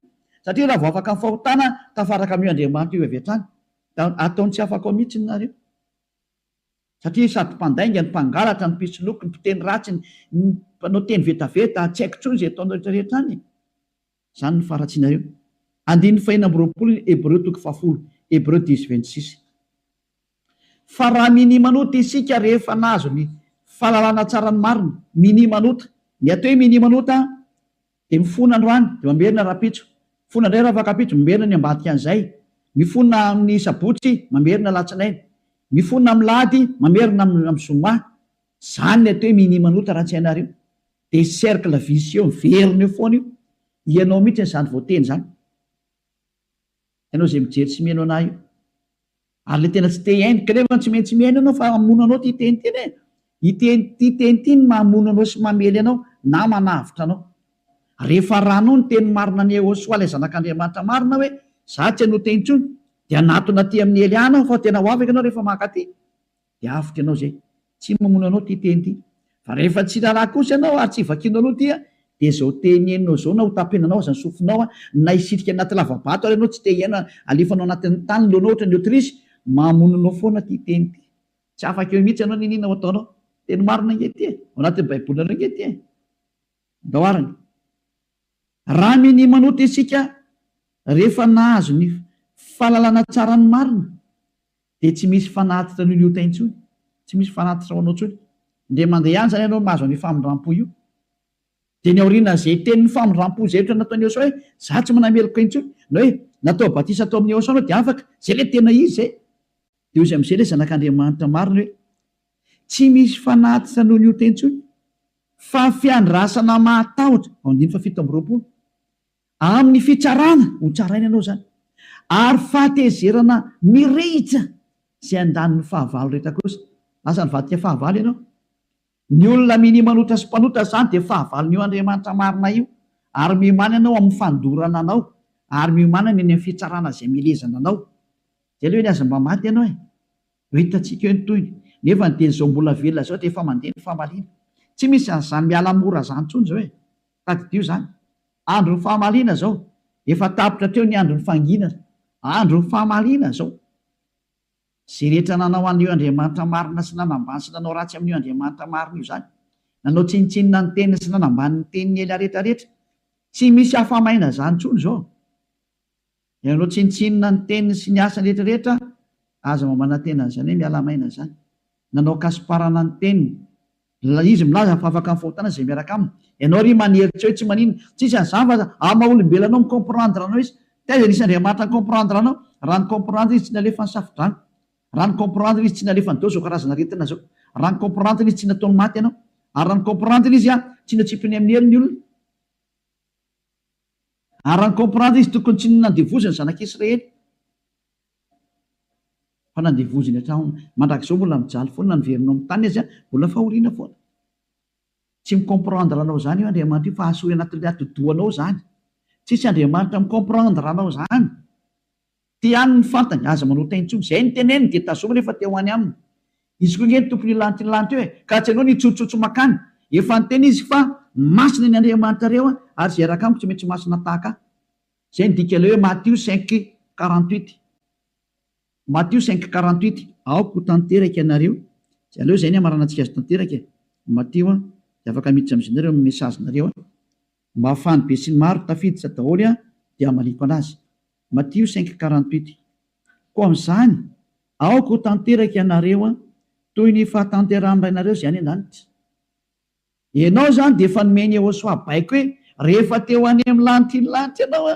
satria raha vao afaka amin'ny fahotana tafaraka amin'io Andriamanitra io avy hatrany ataony tsy afaka ao mihitsy nareo satria sady mpandainga ny mpangalatra ny mpisoloky ny mpiteny ratsy ny mpanao teny vetaveta tsy haiko tsony izay ataonao rehetrarehetra any zany ny faratsinareo. Andininy 420 Hebreo toko 10 Hebreo 10:26 fa raha minimanota isika rehefa nazo ny fahalalana tsara ny marina minimanota ny atao hoe minimanota de mifona androany de mamerina rapitso mifona indray raha fakapitso mamerina ny ambadika an'izay mifona amin'ny sabotsy mamerina latsinainy mifona amin'ny lahady mamerina amin'ny zoma zany ny atao hoe minimanota raha tsy hainareo de cercle vicieux miverina eo foana io ianao mihitsy nyzany voateny zany ianao zay mijery tsy mihaino anahy io ary le tena tsy te haino kanefa tsy maintsy mihaino anao fa mamono anao ty teny teny ty teny ty ny mamono anao sy mamely anao na manavitra anao rehefa rano ny teny marina ny Hosoa ilay zanak'Andriamanitra marina hoe za tsy hanao teny intsony de anatona ty amin'ny Eliana fa tena ho afaka anao rehefa makaty de avitra ianao zay tsy mamono anao ty teny ty fa rehefa tsy raharaha kosa ianao ary tsy vakino anao tya de zao teny eninao zao na ho tapenanao aza ny sofinao na isitrika anaty lavabato ary ianao tsy te hiaina alefanao anatin'ny tany loanao ohatra ny Autrisy mamononao foana ty teny ty tsy afaka eo mihitsy ianao ninina ho ataonao teny marina nge ty ao anatin'ny baibolinareo nge ty daoarany raha minimanota isika rehefa nahazo ny fahalalana tsara ny marina de tsy misy fanatitra ny liota intsony tsy misy fanatitra ho anao tsony nde mandeha any zany ianao mahazo ny famindrampo io de ny aoriana zay tenin'ny famindrampo zay ohatra nataony Hosoa hoe za tsy manameloko intsony na hoe natao batisa atao amin'ny Hosoa anao de afaka zay le tena izy zay de ozy amin'izay le zanak'Andriamanitra marina hoe tsy misy fanatitra noho ny ota intsony fa fiandrasana mahatahotra ao andiny fa 7 amin'ny fitsarana ho tsaraina ianao zany ary fahatezerana mirehitra zay andaniny fahavalo rehetra kosa lasa ny vadika fahavalo ianao ny olona minimanota sy mpanota zany de fahavalon'io Andriamanitra marina io ary mimana ianao amin'ny fandorana anao ary mimana ny amin'ny fitsarana zay milezana anao zay le hoe ny aza mba maty ianao ho hitatsika eo ny toyny nefa ny teny zao mbola velona zao de efa mandeha ny fahamaliana tsy misy an'izany miala mora zany tsony zao hoe tadidio zany andro ny fahamaliana zao efa tapitra teo ny andro ny fanginana andro ny fahamaliana zao zay rehetra nanao an'io Andriamanitra marina sy nanambany sy nanao ratsy amin'io Andriamanitra marina io zany nanao tsinitsinina ny teniny sy nanambany ny teniny ela rehetrarehetra tsy misy hafamaina zany tsony zao nanao tsinitsinina ny teniny sy ny asany rehetrarehetra aza mamana tena zany hoe mialamaina zany nanao kasiparana ny teniny izy milaza fa afaka amin'ny fahotana zay miaraka aminy ianao ry maneritra hoe tsy manino tsisy an'izany fa amaolombelanao micomprendre anao izy taiza nisy Andriamanitra ny comprendre anao raha ny comprendre izy tsy nalefa ny safidrano raha ny comprendre izy tsy nalefa ny dao zao karazana retina zao raha ny comprendre izy tsy nataony maty ianao ary raha ny comprendre izy tsy natsipiny amin'ny helo ny olona ary raha ny comprendre izy tokony tsy nandevoziny zanak'Israely fa nandevoziny hatrany mandrakizao mbola mijaly foana na niverinao amin'ny tany izy mbola fahoriana foana tsy micomprendre anao zany io Andriamanitra io fa asory anatin'ny atodoanao zany. Tsisy Andriamanitra micomprendre anao zany. Ty any ny fantany aza manota intsony zay ny teneny dia tazomina efa teo any aminy. Izy koa ny tompony lanitra eo ka tsy anao ny tsotsotso makany. Efa ny teny izy fa masina ny Andriamanitra reo ary zay raka amiko tsy maintsy masina tahaka. Zay ny dika le hoe Matthieu 5:48. Matthieu 5:48. Aoko tanteraka ianareo. Zay aleo zay ny amaranantsika azy tanteraka. Matthieu dia afaka miditra amin'izinareo amin'ny mesazinareo. Mba hafany be sy ny maro tafiditra daholo dia maliko anazy. Matthieu 5:48. Koa amin'izany aoko tanteraka ianareo toy ny fahatanteran'ny rainareo zay any an-danitra. Ianao zany dia efa nomeny Yehosoa baiko hoe rehefa teo any amin'ny lanitra ny lanitra ianao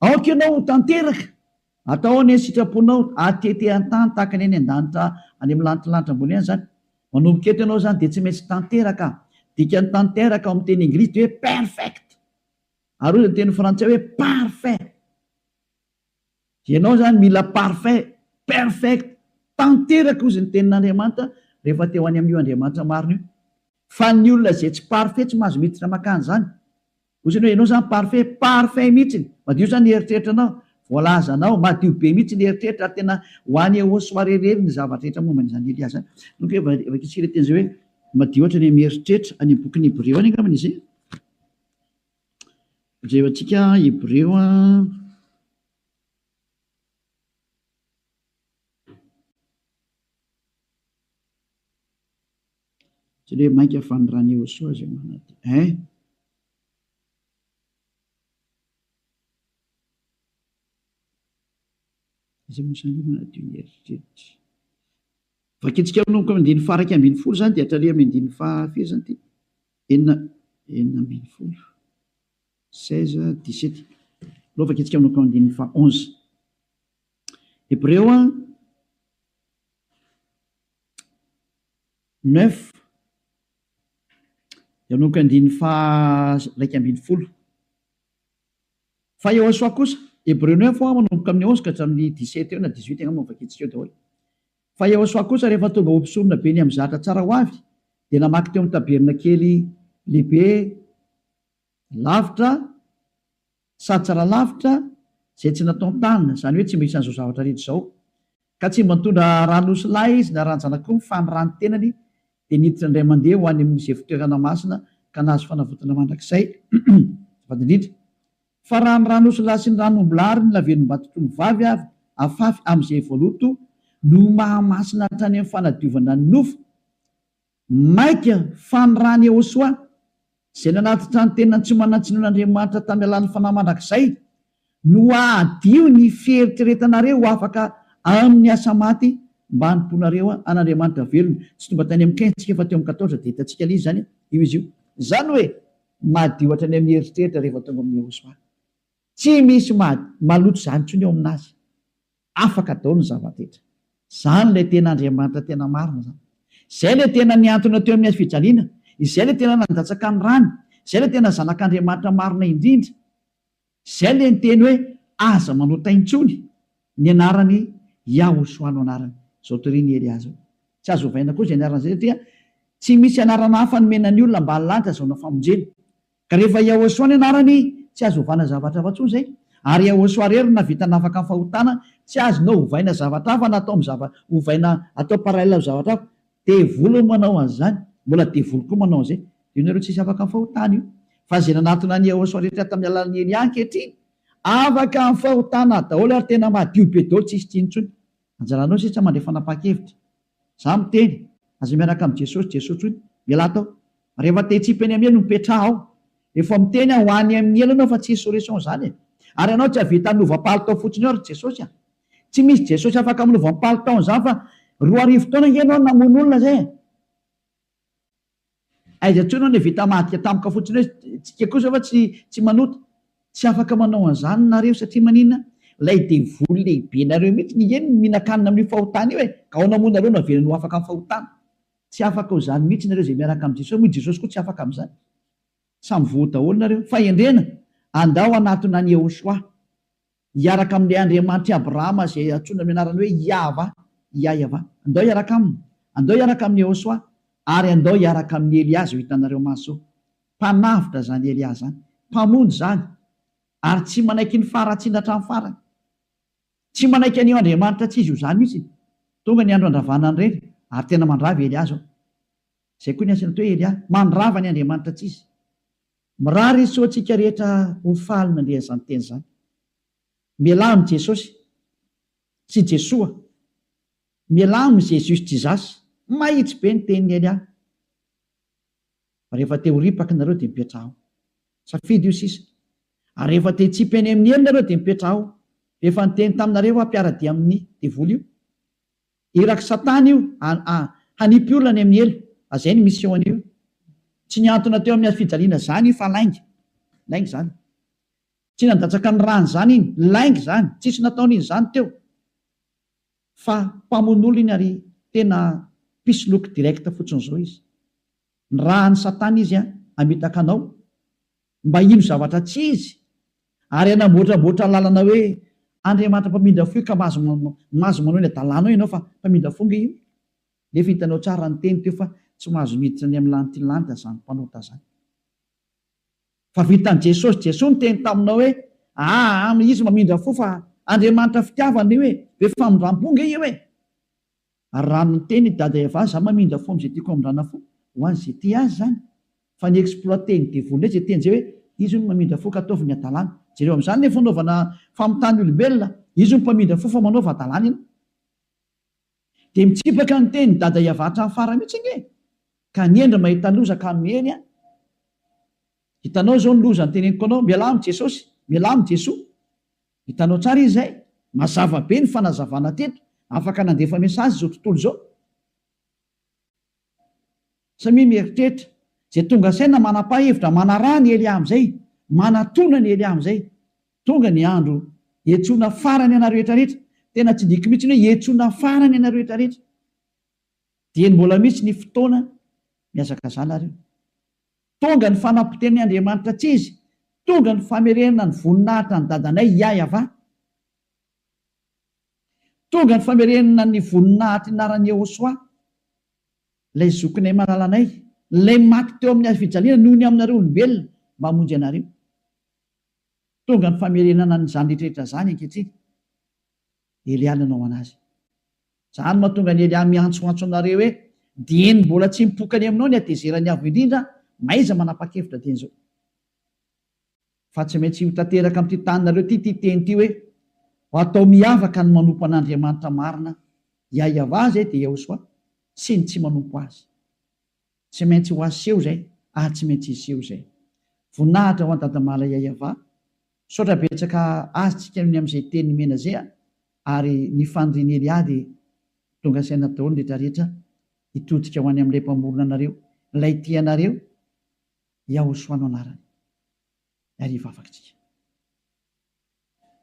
aoka ianao ho tanteraka. Atao ny sitraponao atete an-tany tahaka ny any an-danitra any amin'ny lanitra ambony any zany. Manomboka eto ianao zany dia tsy maintsy tanteraka. Dika ny tanteraka ao amin'ny teny anglisy dia hoe perfect. Ary ny teny frantsay hoe parfait. Ianao zany mila parfait, perfect, tanteraka ozy ny tenin'Andriamanitra rehefa teo any amin'io Andriamanitra marina io. Fa ny olona zay tsy parfait tsy mahazo miditra makany zany. Ozy hoe ianao zany parfait mihitsy. Madio zany ny eritreritranao. Voalazanao madio be mihitsy ny eritreritra ary tena ho any Yehosoa rerery ny zavatra rehetra momba n'izany Elia zany. Donc efa kitsika teny zay hoe madio ohatra ny mieritreritra any amin'ny bokin'ny Hébreu any angambany izy. Jevantsika Hébreu tsy le mainka fanirany Yehosoa zay manady. Izay mosany manadio ny eritreritra. Vakitsika aminao andiny faraka ambin'ny folo zany dia hatrary amin'ny andiny fahafiry zany ty. Enina ambin'ny folo. 16, 17. Lo vakitsika aminao andiny fa 11. Hébreu 9. Aminao andiny fa raika ambin'ny folo. Fa Yehosoa kosa Hébreu 9 manomboka amin'ny 11 ka hatramin'ny 17 eo na 18 angamba vakitsika eo daholo. Fa Yehosoa kosa rehefa tonga ompisorona be ny amin'ny zatra tsara ho avy dia namaky teo amin'ny taberna kely lehibe lavitra sady tsara lavitra zay tsy natao tanina, zany hoe tsy misy an'izao zavatra rehetra izao. Ka tsy mba nitondra ranosolahy izy na ranjanak'omby fa ny rano tenany dia niditra indray mandeha ho any amin'izay fitoerana masina ka nahazo fanavotana mandrakizay. Vadindrindra fa raha ny ranosolahy sy ny ranombolary ny lavenom-batotra mivavy avy afafy amin'izay voaloto no mahamasina hatrany amin'ny fanadiovana ny nofo maika fa ny rany Yehosoa zay nanatitra ny tena tsy manatsinoan'Andriamanitra tamin'ny alan'ny fanahy mandrakizay no adio ny fieritreretanareo afaka amin'ny asa maty mba hanimponareo an'Andriamanitra velona. Tsy tonga tany amin'ny 15 tsika fa teo amin'ny 14 dia hitantsika ilay izy zany io izy io. Zany hoe madio hatrany amin'ny eritreritra rehefa tonga amin'ny Yehosoa. Tsy misy maloto zany intsony eo aminazy. Afaka daholo ny zava-detra. Zany ilay tena Andriamanitra tena marina zany. Izay ilay tena niantona teo amin'ny fijaliana. Izay ilay tena nandatsaka ny rano. Izay ilay tena zanak'Andriamanitra marina indrindra. Izay ilay niteny hoe aza manota intsony ny anarany Yehosoa no anarany. Zao toriany Elia zao. Tsy azo ovaina koa izay anarana izay satria tsy misy anarana hafa nomenany olona mba halanitra zao na famonjena. Ka rehefa Yehosoa ny anarany tsy azo ovana zavatra hafa intsony zay. Ary Yehosoa rery na vita nafaka amin'ny fahotana tsy azonao ovaina zavatra hafa na atao ovaina atao paralèle amin'ny zavatra hafa. Devoly manao an'izany, mbola devoly koa manao an'izay. Io nareo tsisy afaka amin'ny fahotana io. Fa zay nanatona ny Yehosoa rehetra tamin'ny alalan'ny Elia ankehitriny afaka amin'ny fahotana daholo ary tena madio be daholo tsisy tsinontsony. Anjaranao sisa mandray fanapa-kevitra. Za miteny aza miaraka amin'ny Jesosy hoy miala tao. Rehefa te hitsipany amin'ny elo mipetraha ao. Efa miteny ho any amin'ny elo anao fa tsy solution zany. Ary anao tsy havita milovam-palitao fotsiny ao ary Jesosy. Tsy misy Jesosy afaka milovam-palitao zany fa 2 taona ianao namono olona zay. Aiza intsony ny vita madika tampoka fotsiny hoe tsika kosa fa tsy manota. Tsy afaka manao an'izany nareo satria maninona? Lay devoly lehibe nareo mihitsy ny eny mihinan-kanina amin'ny fahotana io ka ao namono nareo navelany ho afaka amin'ny fahotana. Tsy afaka ho zany mihitsy nareo zay miaraka amin'ny Jesosy. Moa Jesosy koa tsy afaka amin'izany. Samy voa daholo nareo. Fa endrena andao anatona ny Yehosoa hiaraka amin'ilay Andriamanitra Abrahama zay antsoina amin'ny anarany hoe Yahva. Andao hiaraka aminy. Andao hiaraka amin'ny Yehosoa ary andao hiaraka amin'ny Eliazy ho hitanareo maso. Mpanavitra zany Eliazy zany, mpamonjy zany, ary tsy manaiky ny faratsiana hatramin'ny farany. Tsy manaiky an'io Andriamanitra tsy izy io zany mihitsy. Tonga ny andro andravana ireny ary tena mandrava Eliazy ao. Izay koa ny asany atao hoe Eliazy, mandrava ny Andriamanitra tsy izy. Mirary izy soantsika rehetra ho faly nandeha izany teny zany. Mialamy Jesosy sy Jesoa, mialamy Jesosy tsy zasy, mahitsy be ny tenin'ny Eliazy. Rehefa te ho ripaka nareo dia mipetraha ao. Safidy io sisa. Ary rehefa te hitsipy eny amin'ny eny nareo dia mipetraha ao. Rehefa niteny taminareo ampiara-dia amin'ny devoly io. Iraky Satana io hanipy olona ny amin'ny elo. Azay ny mission io. Tsy niantona teo amin'ny fijaliana zany io fa laingy. Laingy zany. Tsy nandatsaka ny rany zany iny, laingy zany. Tsisy nataon'iny zany teo. Fa mpamono olo iny ary tena pisoloky direkta fotsiny zao izy. Ny rahan'ny Satana izy amitaka anao mba ino zavatra tsy izy, ary anamboatraboatra lalana hoe Andriamanitra mpamindra fo ka mazo manao ny adalanao ianao fa mpamindra fonga io. Nefa hitanao tsara ny teny teo fa tsy mahazo miditra ny amin'ny lanity lanita zany mpanota zany. Fa vitan'i Jesosy, Jesosy ny teny taminao hoe izy mamindra fo fa Andriamanitra fitiavany hoe be famindram-ponga io hoe. Ary rano ny teny dada Eva za mamindra fo am'izay tiako amindrana fo ho an'izay ty azy zany. Fa ny exploité ny devoly zay teny zay hoe izy no mamindra fo ka ataovy ny adalana. Jereo amin'izany ny fanaovana famotany olombelona, izy no mpamindra fo fa manaova adalana ina. Dia mitsipaka ny teny dada Eva hatramin'ny farany mihitsy nge. Ka niendra mahita loza ka miheny. Hitanao zao ny loza ny teneniko anao, mialamy Jesosy, mialamy Jesoa. Hitanao tsara izy zay, mazava be ny fanazavana teto, afaka nandefa mesazy zao tontolo zao. Samy mieritreritra, zay tonga saina manapa-hevitra, manaraha ny Elia amin'izay, manatona ny Elia amin'izay. Tonga ny andro hiantsoana farany ana rehetrarehetra. Tena tsy diky mihitsy hoe hiantsoana farany ana rehetrarehetra. Dia mbola mihitsy ny fotoana miazakazana reo. Tonga ny fanapoteny Andriamanitra tsy izy, tonga ny famerenana ny voninahitra ny dadanay Iayava. Tonga ny famerenana ny voninahitra inaran'i Yehosoa, ilay zokinay malalanay, ilay maty teo amin'ny fijaliana noho ny aminareo olombelona mba hamonjy anareo. Tonga ny famerenana nyzany rehetrarehetra zany ankehitriny. Elia nanao anazy. Zany mahatonga ny Elia miantsoantso anareo hoe dieny mbola tsy mipokany aminao ny atezerany avo indrindra, maiza manapa-kevitra teny zao. Fa tsy maintsy ho tanteraka amin'ity taninareo ty teny ty hoe ho atao miavaka ny manompo an'Andriamanitra marina, Iayava zay dia Yehosoa, sy ny tsy manompo azy. Tsy maintsy ho aseho zay, tsy maintsy iseho zay. Voninahitra ho an-dadamala Iayava, saotra betsaka azy tsika ny amin'izay teny mena zay, ary ny fandriany Elia dia tonga saina daholo ny rehetrarehetra hitodika ho any amin'ilay mpamorona anareo, ilay tianareo, Yehosoa no anarany. Ariva afakytsika.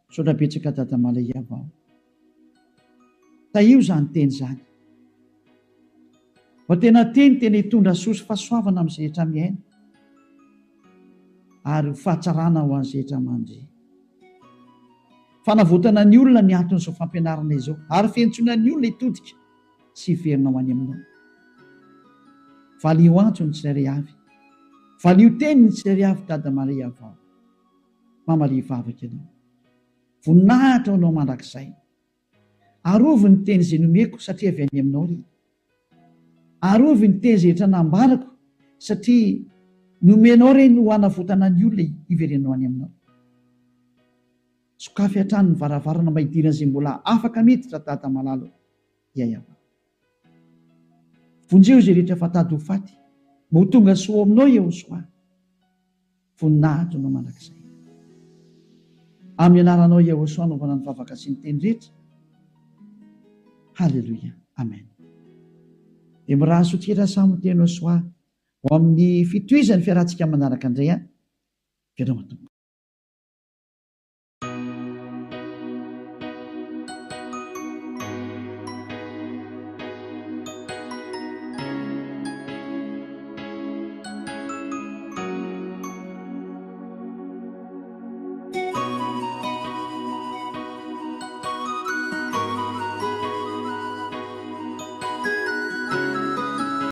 Saotra betsaka dadamala Iayava. Taio zany teny zany. Fa tena tena hitondra soa sy fahasoavana amin'izay rehetra miaina, ary fahatsarana ho an'izay rehetra mandry. Fanavotana ny olona ny anton'izao fampianarana izao, ary fiantsoana ny olona hitodika sy hiverina ho any aminao. Valio antso ny tsirairay avy, valio teny ny tsirairay avy dadamala Iayava. Mamalia vavaka ianao, voninahitra anao mandrakizay. Arovy ny teny izay nomeko satria avy any aminao ry. Arovy ny teny izay rehetra nambarako satria nomenao reny ho hanavotana ny olona hiverenao any aminao. Sokafy hatrany ny varavarana mahidirana izay mbola afaka miditra dada malalo Iayava. Vonjeo izay rehetra fatady ho faty, mo tonga soa aminao Yehosoa. Voninahitra anao mandrakizay. Amin'ny anaranao Yehosoa anaovana ny vavaka sy ny teny rehetra. Halleluia. Amen. Dia miraha sotrera samy teny Yehosoa ho amin'ny fitohizan'ny fiarahantsika manaraka indray. Veloma tompoko.